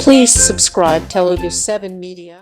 Please subscribe Telugu 7 Media.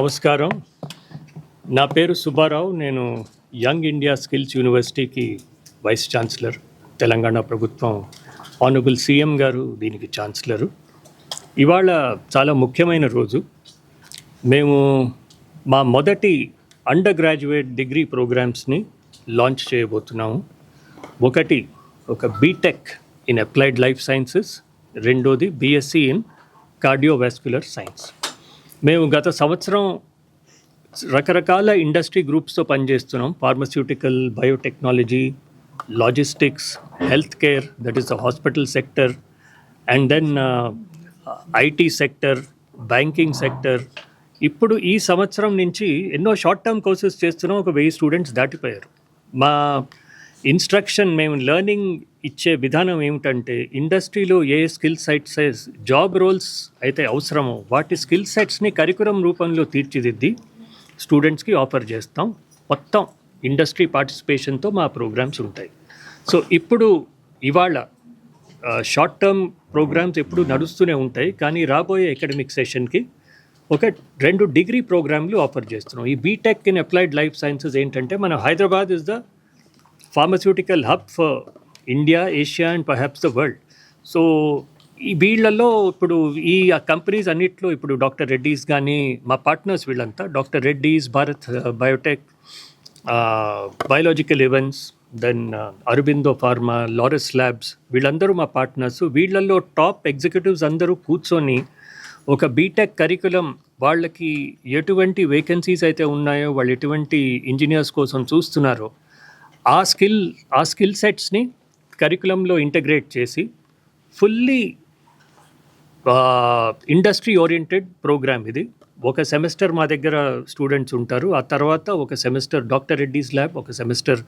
నమస్కారం, నా పేరు సుబ్బారావు. నేను యంగ్ ఇండియా స్కిల్స్ యూనివర్సిటీకి వైస్ ఛాన్సలర్. తెలంగాణ ప్రభుత్వం ఆనరబుల్ సీఎం గారు దీనికి ఛాన్సలరు. ఇవాళ చాలా ముఖ్యమైన రోజు. మేము మా మొదటి అండర్ గ్రాడ్యుయేట్ డిగ్రీ ప్రోగ్రామ్స్ని లాంచ్ చేయబోతున్నాము. ఒకటి BTech in applied life sciences, రెండోది బీఎస్సీ ఇన్ కార్డియోవాస్క్యులర్ సైన్స్. మేము గత సంవత్సరం రకరకాల ఇండస్ట్రీ గ్రూప్స్తో పనిచేస్తున్నాం. Pharmaceutical, biotechnology, logistics, health care, that is the hospital sector, and then IT sector, banking sector. ఇప్పుడు ఈ సంవత్సరం నుంచి ఎన్నో షార్ట్ టర్మ్ కోర్సెస్ చేస్తున్నాం. 1000 స్టూడెంట్స్ దాటిపోయారు. మా ఇన్స్ట్రక్షన్, మేము లెర్నింగ్ ఇచ్చే విధానం ఏమిటంటే, ఇండస్ట్రీలో ఏ స్కిల్ సెట్స్, జాబ్ రోల్స్ అయితే అవసరమో వాటి స్కిల్ సెట్స్ని కరికులం రూపంలో తీర్చిదిద్ది స్టూడెంట్స్కి ఆఫర్ చేస్తాం. మొత్తం ఇండస్ట్రీ పార్టిసిపేషన్తో మా ప్రోగ్రామ్స్ ఉంటాయి. సో ఇవాళ షార్ట్ టర్మ్ ప్రోగ్రామ్స్ ఎప్పుడు నడుస్తూనే ఉంటాయి, కానీ రాబోయే అకాడమిక్ సెషన్కి 2 డిగ్రీ ప్రోగ్రాంలు ఆఫర్ చేస్తున్నాం. ఈ BTech in applied life sciences ఏంటంటే, మన Hyderabad is the pharmaceutical hub for India, Asia and perhaps the world. So ఈ వీళ్ళల్లో ఇప్పుడు ఈ కంపెనీస్ అన్నిట్లో ఇప్పుడు డాక్టర్ రెడ్డీస్ కానీ మా పార్ట్నర్స్ వీళ్ళంతా, doctor Reddy's, Bharat Biotech, biological events, then Aurobindo pharma, Laurus labs, వీళ్ళందరూ మా పార్ట్నర్స్. వీళ్ళల్లో టాప్ ఎగ్జిక్యూటివ్స్ అందరూ కూర్చొని ఒక బీటెక్ కరికులం వాళ్ళకి ఎటువంటి వేకెన్సీస్ అయితే ఉన్నాయో, వాళ్ళు ఎటువంటి ఇంజనీర్స్ కోసం చూస్తున్నారో ఆ స్కిల్ సెట్స్ని కరికులంలో ఇంటగ్రేట్ చేసి ఫుల్లీ ఇండస్ట్రీ ఓరియంటెడ్ ప్రోగ్రామ్ ఇది. ఒక సెమిస్టర్ మా దగ్గర స్టూడెంట్స్ ఉంటారు. ఆ తర్వాత ఒక సెమిస్టర్ డాక్టర్ రెడ్డీస్ ల్యాబ్, ఒక సెమిస్టర్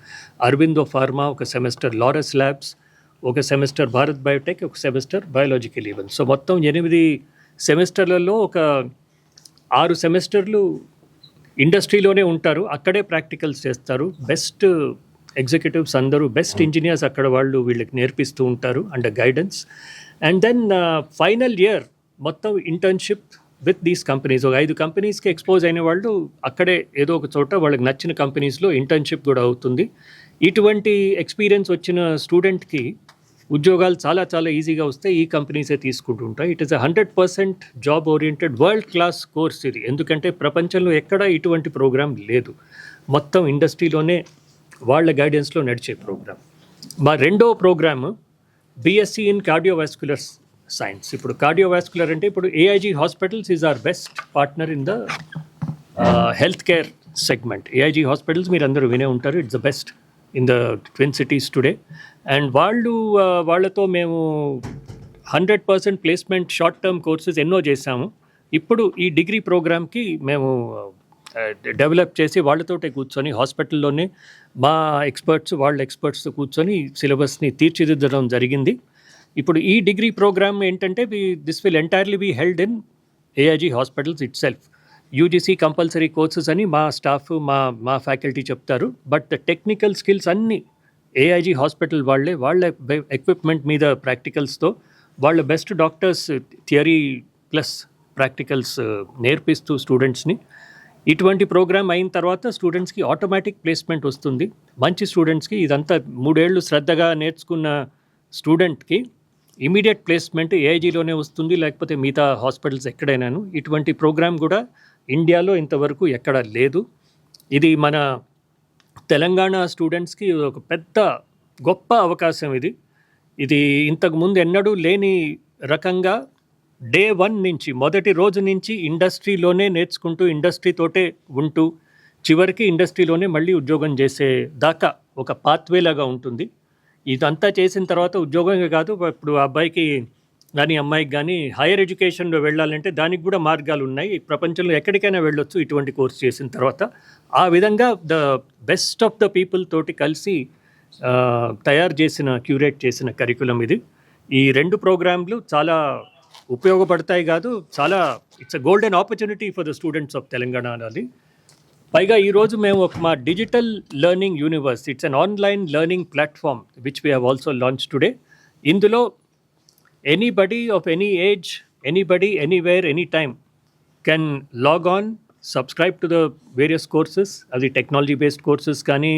అరబిందో ఫార్మా, ఒక సెమిస్టర్ లారస్ ల్యాబ్స్, ఒక సెమిస్టర్ భారత్ బయోటెక్, ఒక సెమిస్టర్ బయోలాజికల్ ఈవెంట్స్. సో మొత్తం 8 సెమిస్టర్లలో 6 సెమిస్టర్లు ఇండస్ట్రీలోనే ఉంటారు. అక్కడే ప్రాక్టికల్స్ చేస్తారు. బెస్ట్ ఎగ్జిక్యూటివ్స్ అందరూ, బెస్ట్ ఇంజనీర్స్ అక్కడ వాళ్ళు వీళ్ళకి నేర్పిస్తూ ఉంటారు under guidance. And then final year మొత్తం ఇంటర్న్షిప్ విత్ దీస్ కంపెనీస్. 5 కంపెనీస్కి ఎక్స్పోజ్ అయిన వాళ్ళు అక్కడే ఏదో ఒక చోట వాళ్ళకి నచ్చిన కంపెనీస్లో ఇంటర్న్షిప్ కూడా అవుతుంది. ఇటువంటి ఎక్స్పీరియన్స్ వచ్చిన స్టూడెంట్కి ఉద్యోగాలు చాలా చాలా ఈజీగా వస్తాయి. ఈ కంపెనీసే తీసుకుంటూ ఉంటాయి. It is 100% job oriented world class course ఇది. ఎందుకంటే ప్రపంచంలో ఎక్కడా ఇటువంటి ప్రోగ్రామ్ లేదు. మొత్తం ఇండస్ట్రీలోనే వాళ్ళ గైడెన్స్లో నడిచే ప్రోగ్రామ్. మా రెండో program BSc in cardiovascular science. ఇప్పుడు కార్డియోవాస్క్యులర్ అంటే, ఇప్పుడు AIG hospitals is our best partner in the health care segment. AIG hospitals మీరు అందరూ వినే ఉంటారు. It's the best in the twin cities today. And వాళ్ళతో మేము 100% ప్లేస్మెంట్ షార్ట్ టర్మ్ కోర్సెస్ ఎన్నో చేశాము. ఇప్పుడు ఈ డిగ్రీ ప్రోగ్రామ్కి మేము డెవలప్ చేసి వాళ్ళతోటే కూర్చొని హాస్పిటల్లోనే మా ఎక్స్పర్ట్స్ వాళ్ళ ఎక్స్పర్ట్స్తో కూర్చొని సిలబస్ని తీర్చిదిద్దడం జరిగింది. ఇప్పుడు ఈ డిగ్రీ ప్రోగ్రామ్ ఏంటంటే, this will entirely be held in AIG hospitals itself. UGC compulsory courses అని మా స్టాఫ్ మా ఫ్యాకల్టీ చెప్తారు. బట్ ద టెక్నికల్ స్కిల్స్ అన్నీ ఏఐజీ హాస్పిటల్ వాళ్ళ ఎక్విప్మెంట్ మీద ప్రాక్టికల్స్తో వాళ్ళ best doctors theory plus practicals నేర్పిస్తూ స్టూడెంట్స్ని, ఇటువంటి ప్రోగ్రామ్ అయిన తర్వాత స్టూడెంట్స్కి ఆటోమేటిక్ ప్లేస్మెంట్ వస్తుంది. మంచి స్టూడెంట్స్కి ఇదంతా 3 ఏళ్ళు శ్రద్ధగా నేర్చుకున్న స్టూడెంట్కి ఇమీడియట్ ప్లేస్మెంట్ ఏఐజీలోనే వస్తుంది, లేకపోతే మిగతా హాస్పిటల్స్ ఎక్కడైనాను. ఇటువంటి ప్రోగ్రామ్ కూడా ఇండియాలో ఇంతవరకు ఎక్కడ లేదు. ఇది మన తెలంగాణ స్టూడెంట్స్కి ఒక పెద్ద గొప్ప అవకాశం. ఇది ఇంతకుముందు ఎన్నడూ లేని రకంగా డే 1 నుంచి, మొదటి రోజు నుంచి ఇండస్ట్రీలోనే నేర్చుకుంటూ ఇండస్ట్రీతోటే ఉంటూ చివరికి ఇండస్ట్రీలోనే మళ్ళీ ఉద్యోగం చేసే దాకా ఒక పాత్వే లాగా ఉంటుంది. ఇదంతా చేసిన తర్వాత ఉద్యోగమే కాదు, ఇప్పుడు అబ్బాయికి కానీ అమ్మాయికి కానీ హైయర్ ఎడ్యుకేషన్లో వెళ్ళాలంటే దానికి కూడా మార్గాలు ఉన్నాయి. ప్రపంచంలో ఎక్కడికైనా వెళ్ళొచ్చు ఇటువంటి కోర్స్ చేసిన తర్వాత. ఆ విధంగా the best of the people తోటి కలిసి క్యూరేట్ చేసిన కరికులం ఇది. ఈ 2 ప్రోగ్రాంలు చాలా ఉపయోగపడతాయి కాదు, చాలా it's a golden opportunity for the students of Telangana అనాలి. పైగా ఈరోజు మేము ఒక మా digital learning universe, it's an online learning platform which we have also launch today. ఇందులో anybody of any age, anybody anywhere any time can log on, subscribe to the various courses. అది technology based courses కానీ,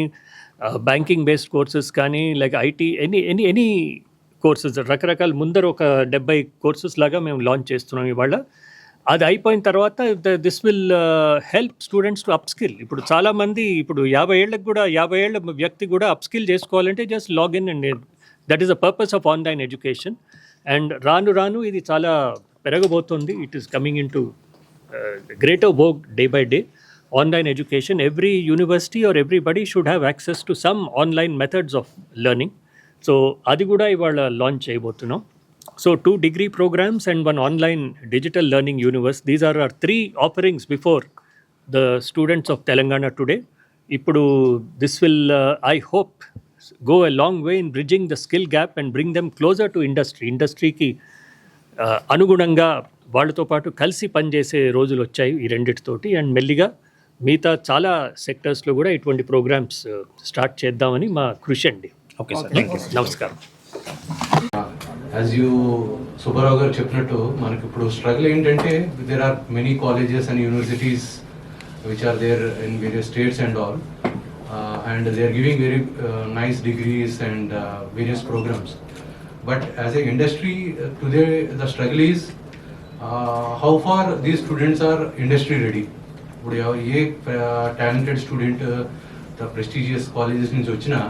banking based courses కానీ, like IT, any courses, రకరకాల ముందర ఒక 70 courses లాగా మేము launch చేస్తున్నాం ఇవాళ. అది అయిపోయిన తర్వాత this will help students to upskill. ఇప్పుడు చాలామంది ఇప్పుడు 50 ఏళ్ళ వ్యక్తి కూడా అప్స్కిల్ చేసుకోవాలంటే just login and that is the purpose of online education. And రాను ఇది చాలా పెరగబోతుంది. It is coming into greater work day by day. Online education, every university or everybody should have access to some online methods of learning. So అది కూడా ఇవాళ launch చేయబోతున్నాం. So 2 degree programs and 1 online digital learning universe. These are our 3 offerings before the students of Telangana today. Ippudu this will, I hope, go a long way in bridging the skill gap and bring them closer to industry. Industry ki అనుగుణంగా వాళ్ళతో పాటు కలిసి పనిచేసే రోజులు వచ్చాయి ఈ రెండిటితోటి. And మెల్లిగా మిగతా చాలా సెక్టర్స్లో కూడా ఇటువంటి ప్రోగ్రామ్స్ స్టార్ట్ చేద్దామని మా కృషి అండి. ఓకే సార్, నమస్కారం. యాజ్ యూ సుబ్బారావు గారు చెప్పినట్టు మనకి ఇప్పుడు స్ట్రగుల్ ఏంటంటే there are many colleges and universities which are there in various states and all, and they are giving very nice degrees and various programmes. But as a industry today the struggle is how far these students are industry ready. ఇప్పుడు ఏ talented student the prestigious colleges నుంచి వచ్చినా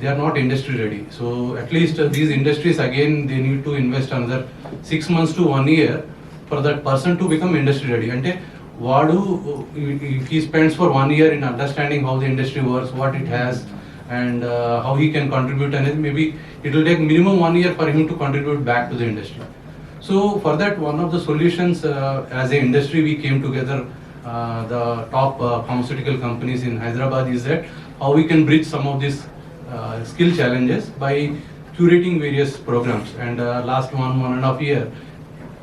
they are not industry ready. So at least these industries again they need to invest another 6 months to 1 year for that person to become industry ready. Ante vadu if he spends for 1 year in understanding how the industry works, what it has, and how he can contribute, and maybe it will take minimum 1 year for him to contribute back to the industry. So for that, one of the solutions as a industry we came together, the top pharmaceutical companies in Hyderabad, is that how we can bridge some of these skill challenges by curating various programs. And last 1.5 year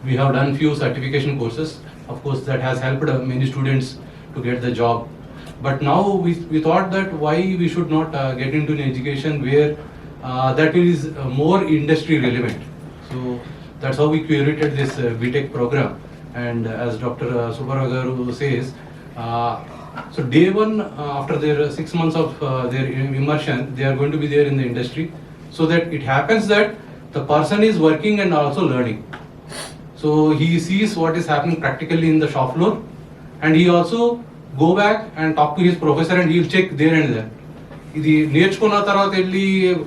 we have done few certification courses. Of course that has helped many students to get the job. But now we thought that why we should not get into an education where that is more industry relevant. So that's how we curated this BTech program. And as Dr. Subbarao Garu says, so day 1 after their 6 months of their immersion, they are going to be there in the industry, so that it happens that the person is working and also learning. So he sees what is happening practically in the shop floor, and he also go back and talk to his professor and he will check there and there. ఇది నేర్చుకున్న తర్వాత వెళ్ళి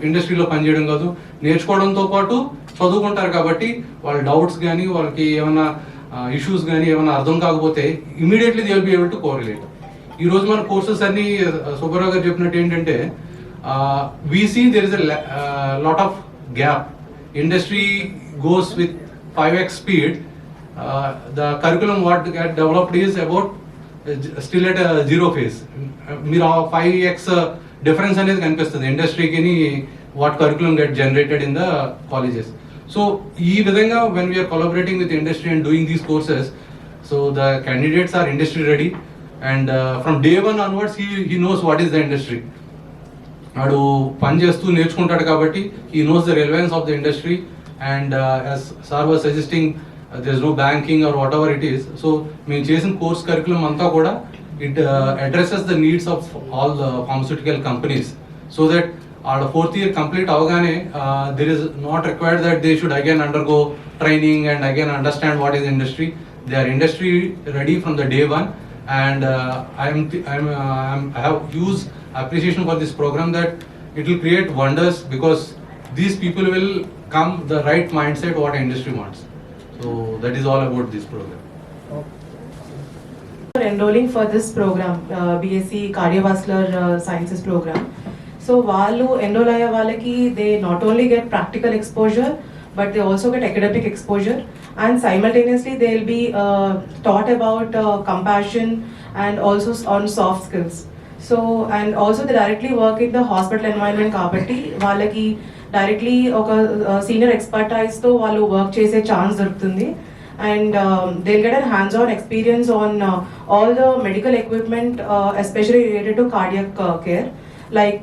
ఇండస్ట్రీలో పనిచేయడం కాదు, నేర్చుకోవడంతో పాటు చదువుకుంటారు కాబట్టి వాళ్ళ డౌట్స్ కానీ వాళ్ళకి ఏమైనా ఇష్యూస్ కానీ ఏమైనా అర్థం కాకపోతే immediately they will be able to correlate. ఈ రోజు మన కోర్సెస్ అన్ని సుబ్బారావు గారు చెప్పినట్టు ఏంటంటే we see there is a lot of gap. Industry goes with 5x speed. The curriculum what get developed is about still at a zero phase. మీరు 5x difference అనేది కనిపిస్తుంది ఇండస్ట్రీకి what curriculum get generated in the colleges. So ఈ విధంగా when we are collaborating with industry and doing these courses, So the candidates are industry ready, and from day one onwards he knows what is the industry. వాడు పని చేస్తూ నేర్చుకుంటాడు కాబట్టి he knows the relevance of the industry, and as sir was suggesting, there is no banking or whatever it is. So మేము చేసిన course curriculum అంతా కూడా it addresses the needs of all the pharmaceutical companies, so that our fourth year complete avagane there is not required that they should again undergo training and again understand what is industry. They are industry ready from the day one, and I have huge appreciation for this program, that it will create wonders, because these people will come the right mindset what industry wants. So that is all about this program. Enrolling for this program, BSc Cardiovascular Sciences program. So వాళ్ళు enroll అయ్యే వాళ్ళకి they not only get practical exposure, but they also get academic exposure, and simultaneously they will be taught about compassion and also on soft skills. So and also they directly work in the hospital environment కాబట్టి వాళ్ళకి directly ఒక senior expertise తో వాళ్ళు work చేసే chance దొరుకుతుంది. And they'll get a hands-on experience on all the medical equipment, especially related to cardiac care, like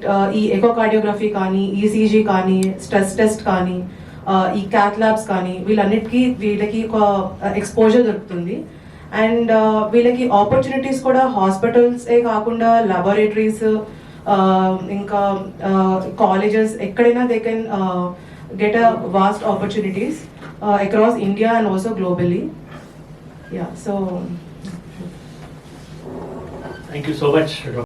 echocardiography కానీ, ECG కానీ, stress test కానీ, cath labs కానీ, వీళ్ళకి ఒక exposure దొరుకుతుంది. And వీళ్ళకి ఆపర్చునిటీస్ కూడా హాస్పిటల్సే కాకుండా laboratories, ఇంకా కాలేజెస్, ఎక్కడైనా they can get a vast opportunities across India and also globally. Yeah, so Thank you so much.